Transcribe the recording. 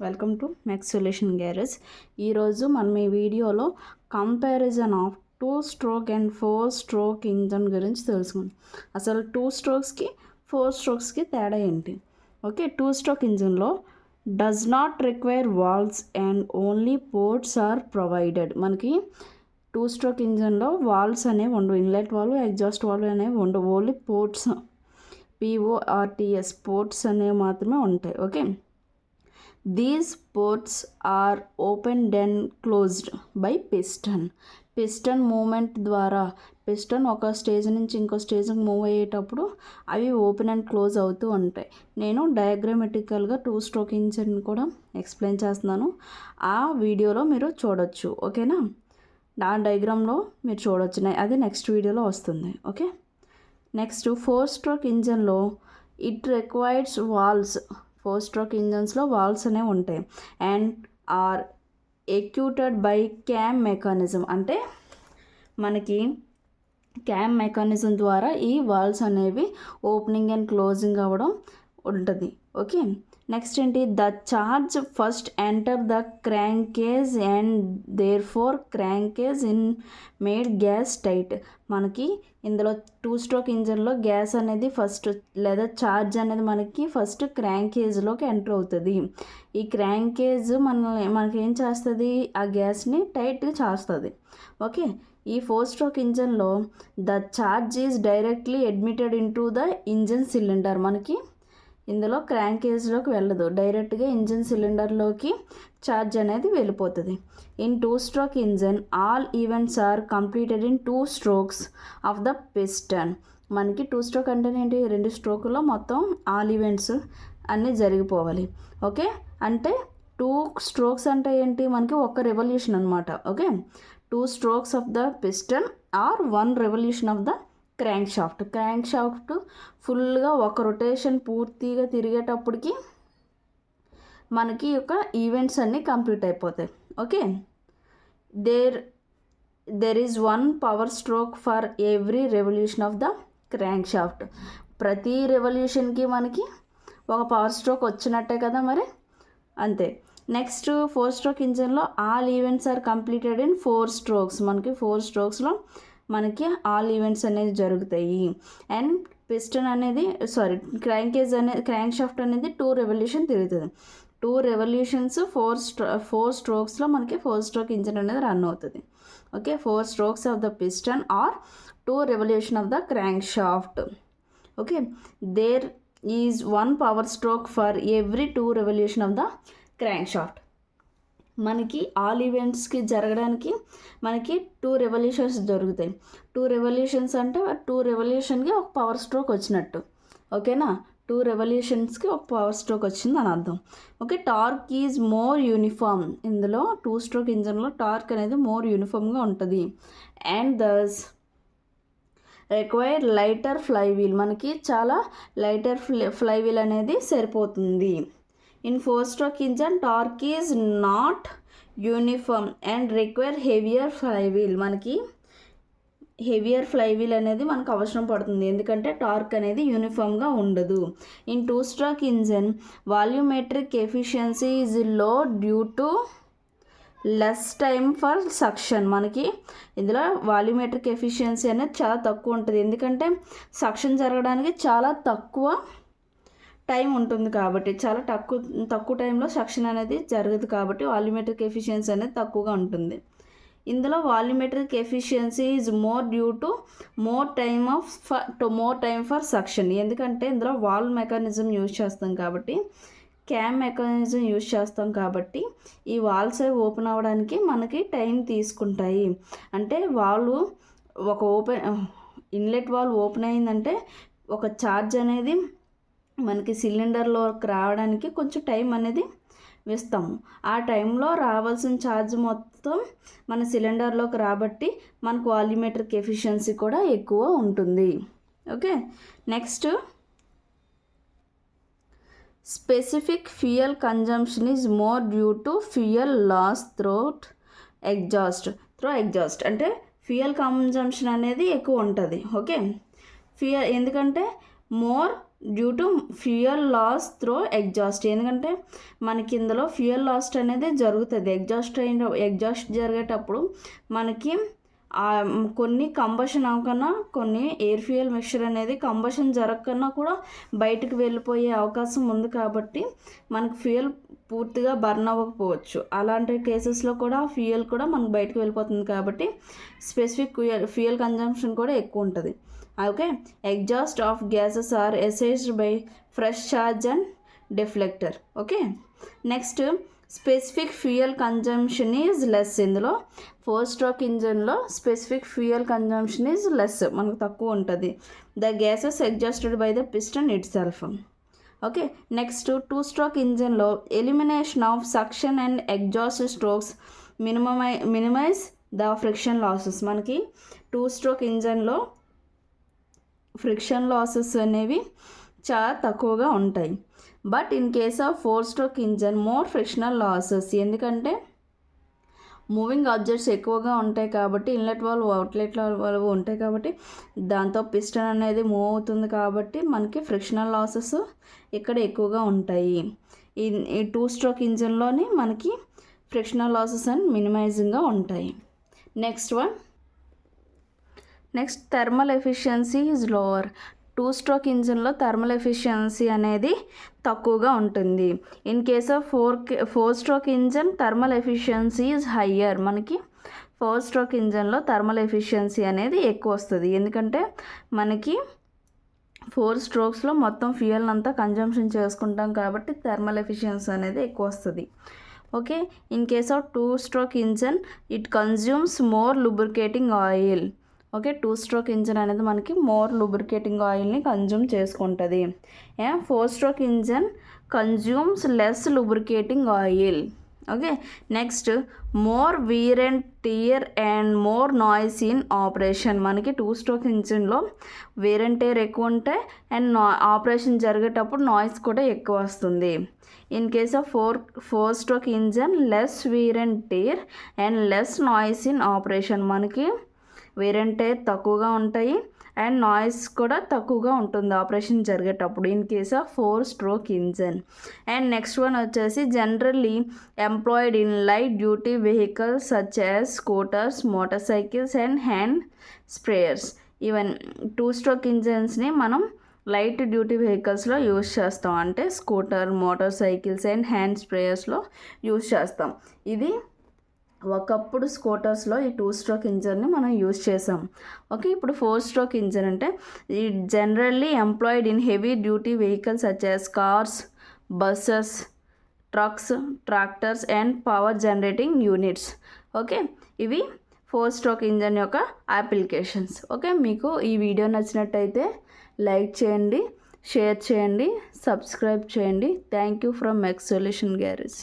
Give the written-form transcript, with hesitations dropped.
Welcome to Max Solution garage. ఈరోజు మనం ఈ వీడియోలో comparison of 2 stroke and 4 stroke engine గురించి తెలుసుకుందాం. అసలు 2 స్ట్రోక్స్కి 4 స్ట్రోక్స్కి తేడా ఏంటి? ఓకే, 2 స్ట్రోక్ ఇంజన్లో does not require valves and only ports are provided. మనకి 2 స్ట్రోక్ ఇంజన్లో వాల్వ్స్ అనేవి ఉండవు, ఇన్లెట్ వాల్వ్, ఎగ్జాస్ట్ వాల్వ్ అనేవి ఉండవు, ఓన్లీ పోర్ట్స్, PORTS పోర్ట్స్ అనేవి మాత్రమే ఉంటాయి. Okay, these ports are opened and closed by piston movement ద్వారా పిస్టన్ ఒక స్టేజ్ నుంచి ఇంకో స్టేజ్కి మూవ్ అయ్యేటప్పుడు అవి ఓపెన్ అండ్ క్లోజ్ అవుతూ ఉంటాయి. నేను డయాగ్రామెటికల్గా 2 స్ట్రోక్ ఇంజిన్ కూడా ఎక్స్ప్లెయిన్ చేస్తున్నాను, ఆ వీడియోలో మీరు చూడొచ్చు. ఓకేనా, నా డయాగ్రామ్లో మీరు చూడొచ్చు, అది నెక్స్ట్ వీడియోలో వస్తుంది. ఓకే, నెక్స్ట్ 4 స్ట్రోక్ ఇంజన్లో ఇట్ రిక్వైర్స్ వాల్వ్స్. 4 స్ట్రోక్ ఇంజన్స్లో వాల్వ్స్ అనేవి ఉంటాయి and are actuated by cam mechanism. అంటే మనకి క్యామ్ మెకానిజం ద్వారా ఈ వాల్వ్స్ అనేవి ఓపెనింగ్ అండ్ క్లోజింగ్ అవ్వడం ఉంటుంది. ఓకే, నెక్స్ట్ ఏంటి? The charge first enter the crankcase and therefore crankcase in made gas tight. మనకి ఇందులో 2 స్ట్రోక్ ఇంజన్లో గ్యాస్ అనేది ఫస్ట్ లేదా ఛార్జ్ అనేది మనకి ఫస్ట్ క్రాంకేజ్లోకి ఎంటర్ అవుతుంది. ఈ క్రాంకేజ్ మనకి ఏం చేస్తుంది? ఆ గ్యాస్ని టైట్గా చేస్తుంది. ఓకే, ఈ 4 స్ట్రోక్ ఇంజన్లో the charge is directly admitted into the engine cylinder. మనకి ఇందులో క్రాంకేజ్లోకి వెళ్ళదు, డైరెక్ట్గా ఇంజన్ సిలిండర్లోకి ఛార్జ్ అనేది వెళ్ళిపోతుంది. In 2 stroke engine all events are completed in 2 strokes of the piston. మనకి 2 స్ట్రోక్ అంటే ఏంటి? 2 స్ట్రోకుల్లో మొత్తం ఆల్ ఈవెంట్స్ అన్నీ జరిగిపోవాలి. ఓకే, అంటే 2 స్ట్రోక్స్ అంటే ఏంటి? మనకి ఒక రెవల్యూషన్ అనమాట. Okay, 2 strokes of the piston are 1 revolution of the crankshaft ఫుల్గా ఒక రొటేషన్ పూర్తిగా తిరిగేటప్పటికి మనకి యొక్క ఈవెంట్స్ అన్నీ కంప్లీట్ అయిపోతాయి. Okay, there is 1 power stroke for every revolution of the crankshaft. ప్రతి రెవల్యూషన్కి మనకి ఒక పవర్ స్ట్రోక్ వచ్చినట్టే కదా మరి, అంతే. నెక్స్ట్ 4 స్ట్రోక్ ఇంజన్లో all events are completed in 4 strokes. మనకి 4 స్ట్రోక్స్లో మనకి ఆల్ ఈవెంట్స్ అనేది జరుగుతాయి. అండ్ పిస్టన్ అనేది క్రాంక్ షాఫ్ట్ అనేది 2 రెవల్యూషన్ తిరుగుతుంది. 2 రెవల్యూషన్స్ 4 స్ట్రోక్స్లో మనకి 4 స్ట్రోక్ ఇంజిన్ అనేది రన్ అవుతుంది. Okay, 4 strokes of the piston are 2 revolution of the crankshaft. Okay, there is 1 power stroke for every 2 revolution of the crankshaft. మనకి all ఈవెంట్స్కి జరగడానికి మనకి 2 రెవల్యూషన్స్ జరుగుతాయి. 2 రెవల్యూషన్స్ అంటే 2 రెవల్యూషన్కి ఒక పవర్ స్ట్రోక్ వచ్చినట్టు. ఓకేనా, 2 రెవల్యూషన్స్కి ఒక పవర్ స్ట్రోక్ వచ్చింది అని అర్థం. Okay, torque is more uniform. ఇందులో 2 స్ట్రోక్ ఇంజన్లో టార్క్ అనేది మోర్ యూనిఫామ్గా ఉంటుంది. And thus require lighter flywheel. మనకి చాలా లైటర్ ఫ్లైవీల్ అనేది సరిపోతుంది. In 4 stroke engine torque is not uniform and require heavier flywheel. మనకి హెవియర్ ఫ్లైవీల్ అనేది మనకు అవసరం పడుతుంది, ఎందుకంటే టార్క్ అనేది యూనిఫామ్గా ఉండదు. In 2 stroke engine volumetric efficiency is low due to less time for suction. మనకి ఇందులో వాల్యూమెట్రిక్ ఎఫిషియన్సీ అనేది చాలా తక్కువ ఉంటుంది, ఎందుకంటే సక్షన్ జరగడానికి చాలా తక్కువ టైం ఉంటుంది కాబట్టి, చాలా తక్కువ టైంలో సక్షన్ అనేది జరగదు కాబట్టి వాల్యూమెట్రిక్ ఎఫిషియన్సీ అనేది తక్కువగా ఉంటుంది. ఇందులో volumetric efficiency is more due to more time for suction. ఎందుకంటే ఇందులో వాల్వ్ మెకానిజం యూజ్ చేస్తాం కాబట్టి, క్యామ్ మెకానిజం యూజ్ చేస్తాం కాబట్టి ఈ వాల్వ్స్ ఓపెన్ అవ్వడానికి మనకి టైం తీసుకుంటాయి. అంటే ఇన్లెట్ వాల్వ్ ఓపెన్ అయిందంటే ఒక ఛార్జ్ అనేది మనకి సిలిండర్లోకి రావడానికి కొంచెం టైం అనేది వేస్తాము. ఆ టైంలో రావాల్సిన ఛార్జ్ మొత్తం మన సిలిండర్లోకి రాబట్టి మనకు వాల్యూమెట్రిక్ ఎఫిషియన్సీ కూడా ఎక్కువ ఉంటుంది. Okay, next specific fuel consumption is more due to fuel loss through exhaust. అంటే ఫ్యూయల్ కన్జంప్షన్ అనేది ఎక్కువ ఉంటుంది. ఓకే, ఎందుకంటే more due to fuel loss through exhaust. ఎందుకంటే మనకి ఇందులో ఫ్యూయల్ లాస్ అనేది జరుగుతుంది. ఎగ్జాస్ట్ జరిగేటప్పుడు మనకి కొన్ని కంబషన్ అవ్వకన్నా, కొన్ని ఎయిర్ ఫ్యూయల్ మిక్చర్ అనేది కంబషన్ జరగకన్నా కూడా బయటకు వెళ్ళిపోయే అవకాశం ఉంది. కాబట్టి మనకు ఫ్యూయల్ పూర్తిగా బర్న్ అవ్వకపోవచ్చు. అలాంటి కేసెస్లో కూడా ఫ్యూయల్ కూడా మనకు బయటకు వెళ్ళిపోతుంది. కాబట్టి స్పెసిఫిక్ ఫ్యూయల్ కన్జంప్షన్ కూడా ఎక్కువ ఉంటుంది. Okay, exhaust of gases are assisted by fresh charge and deflector. Okay, next specific fuel consumption is less. ఇందులో 4-stroke ఇంజన్లో specific fuel consumption is less, మనకు తక్కువ ఉంటుంది. The gases exhausted by the piston itself. Okay, next 2-stroke ఇంజన్లో elimination of suction and exhaust strokes minimize the friction losses. మనకి 2-stroke ఇంజన్లో friction losses అనేవి చాలా తక్కువగా ఉంటాయి. But in case of 4-stroke engine more frictional losses. ఎందుకంటే moving objects ఎక్కువగా ఉంటాయి కాబట్టి, ఇన్లెట్ వాల్వ్ అవుట్లెట్ వాల్వ్ ఉంటాయి కాబట్టి, దాంతో పిస్టన్ అనేది మూవ్ అవుతుంది కాబట్టి మనకి ఫ్రిక్షనల్ లాసెస్ ఇక్కడ ఎక్కువగా ఉంటాయి. ఈ 2-stroke ఇంజన్లోని మనకి ఫ్రిక్షనల్ లాసెస్ అండ్ మినిమైజింగ్గా ఉంటాయి. Next thermal efficiency is lower. 2-stroke ఇంజన్లో థర్మల్ ఎఫిషియన్సీ అనేది తక్కువగా ఉంటుంది. In case of 4-stroke engine thermal efficiency is higher. మనకి 4-stroke ఇంజన్లో థర్మల్ ఎఫిషియన్సీ అనేది ఎక్కువ వస్తుంది. ఎందుకంటే మనకి 4 strokesలో మొత్తం ఫ్యూయల్ అంతా కన్జంప్షన్ చేసుకుంటాం కాబట్టి థర్మల్ ఎఫిషియన్సీ అనేది ఎక్కువ వస్తుంది. Okay, in case of 2-stroke engine it consumes more lubricating oil. Okay, 2-stroke engine అనేది మనకి మోర్ లూబ్రికేటింగ్ ఆయిల్ని కన్జ్యూమ్ చేసుకుంటుంది. 4-stroke engine consumes less lubricating oil. Okay, next more wear and tear and more noise in operation. మనకి 2-stroke ఇంజిన్లో Veer and tear ఎక్కువ ఉంటాయి and operation జరిగేటప్పుడు noise కూడా ఎక్కువ వస్తుంది. In case of 4-stroke engine less wear and tear and less noise in operation. మనకి wear and tyre తక్కువగా ఉంటాయి అండ్ నాయిస్ కూడా తక్కువగా ఉంటుంది ఆపరేషన్ జరిగేటప్పుడు in case of 4-stroke engine. And next one వచ్చేసి generally employed in light duty vehicles such as scooters, motorcycles and hand sprayers. Even 2-stroke ఇంజన్స్ని మనం లైట్ డ్యూటీ వెహికల్స్లో యూజ్ చేస్తాం. అంటే scooter, motorcycles and hand స్ప్రేయర్స్లో use చేస్తాం. ఇది ఒకప్పుడు స్కూటర్స్లో ఈ 2-stroke ఇంజన్ని మనం యూజ్ చేసాం. ఓకే, ఇప్పుడు 4-stroke ఇంజన్ అంటే ఈ generally employed in heavy duty vehicles such as cars, buses, trucks, tractors and power generating units. Okay, ఇవి 4-stroke ఇంజన్ యొక్క అప్లికేషన్స్. ఓకే, మీకు ఈ వీడియో నచ్చినట్టయితే లైక్ చేయండి, షేర్ చేయండి, సబ్స్క్రైబ్ చేయండి. Thank you from mess solution garage.